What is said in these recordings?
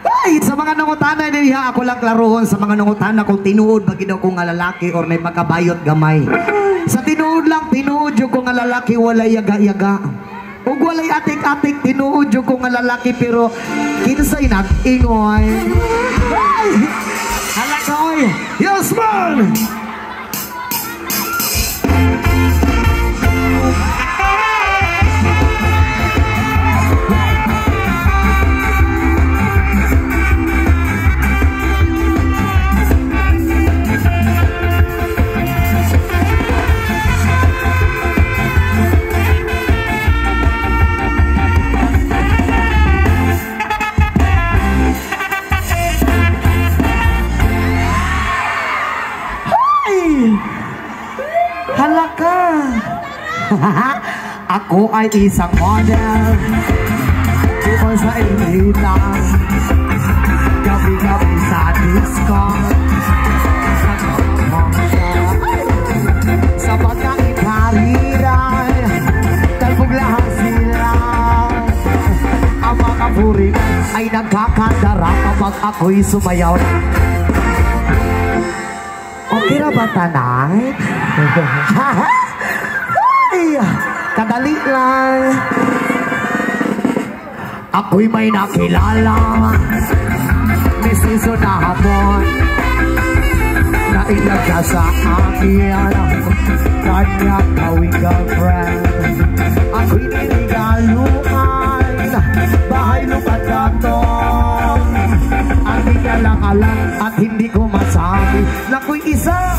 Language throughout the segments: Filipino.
Ay, sa mga nangutana niya, ako lang klarohon sa mga nangutana kung tinuod ba ginaw ko nga lalaki or may pagkabayot gamay. Sa tinuod lang, tinuod yung ko nga lalaki walay yaga-yaga. Ug walay atik-atik, tinuod yung ko nga lalaki pero kinsay nag-ingoy. Ay! Halaka oy! Yes man! Halaka! Ako ay isang model tungkol sa initan. Gabi-gabi sa disco sa pagkakipariran talbuglahan sila. Ang mga buring ay nagkakandara kapag ako'y sumayaw. Okay na ba tanay? Ay, kadali lang. Ako'y may nakilala Misiso na hapon na ilagya sa akin kanyang gawing girlfriend. Ako'y niligaluan bahay lupat gatong. Ang hinala-alam at hindi ko masabi na ko'y isa.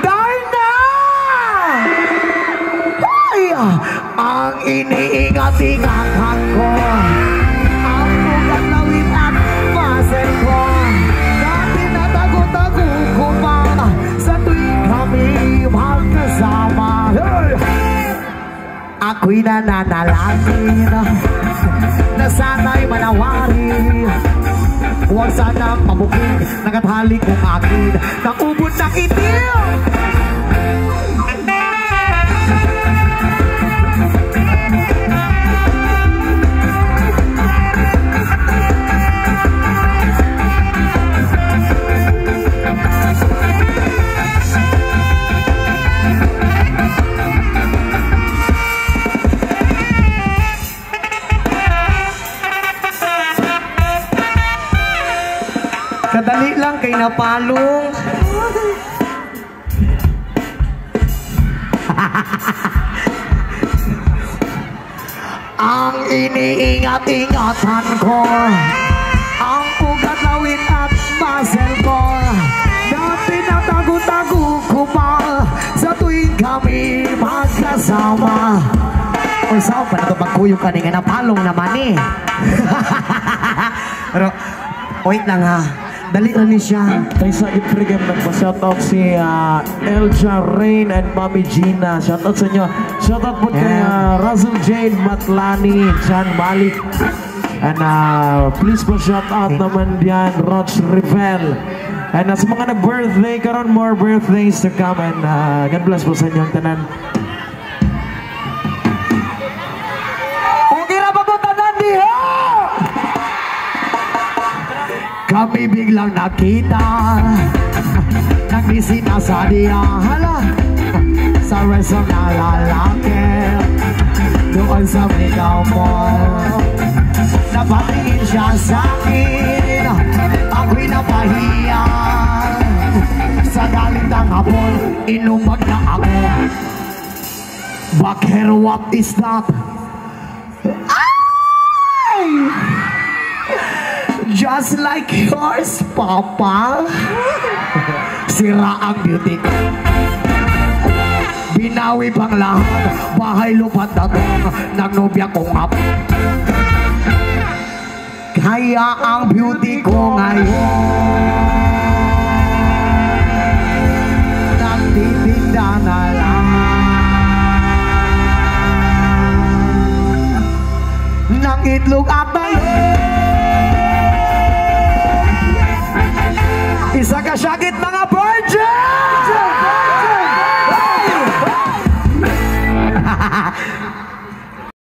Darna! Ay! Ang iniingat-ingatan ko, ang bugat lawin at pasel ko. Dati natago-tago ko pa sa tuwing kami magkasama. Ako'y nananalangin na sana'y manawari. Huwag sanang pabukid, nagatali kong akin ng ubod ng itil. Kadali lang kay napalong. Ang iniingat-ingatan ko, ang ugat lawin at muscle ko. Dati natago-tago ko pa sa tuwing kami magkasama. O saan pa na ito pagkuyong ka nga napalong naman eh. Pero, wait lang ha. Dali na ni siya. Tayo sa iprigam nagpa-shoutout si Elja Rain and Mami Gina. Shoutout sa inyo. Shoutout po kay Russell Jane Matlani, John Malik. And please po shoutout naman diyan Roch Rivel. And sa mga nag-birthday karon, more birthdays to come. And God bless po sa inyong tanan. Okay na ba po tanan diha? Kami biglang nakita nagbisita sa diyahala sa resort na lalaki doon sa Migaw mo. Napatingin siya sa akin, ako'y napahiya. Sa galing ng hapon, inumag na ako. Bakit what is that? Ay! Just like yours, Papa. Sira ang beauty ko. Binawi pang lahat, bahay lupat na tong nagnobya kong up. Kaya ang beauty ko ngayon nagtitinda na lang ng itlog at balon. Isa ka syagit mga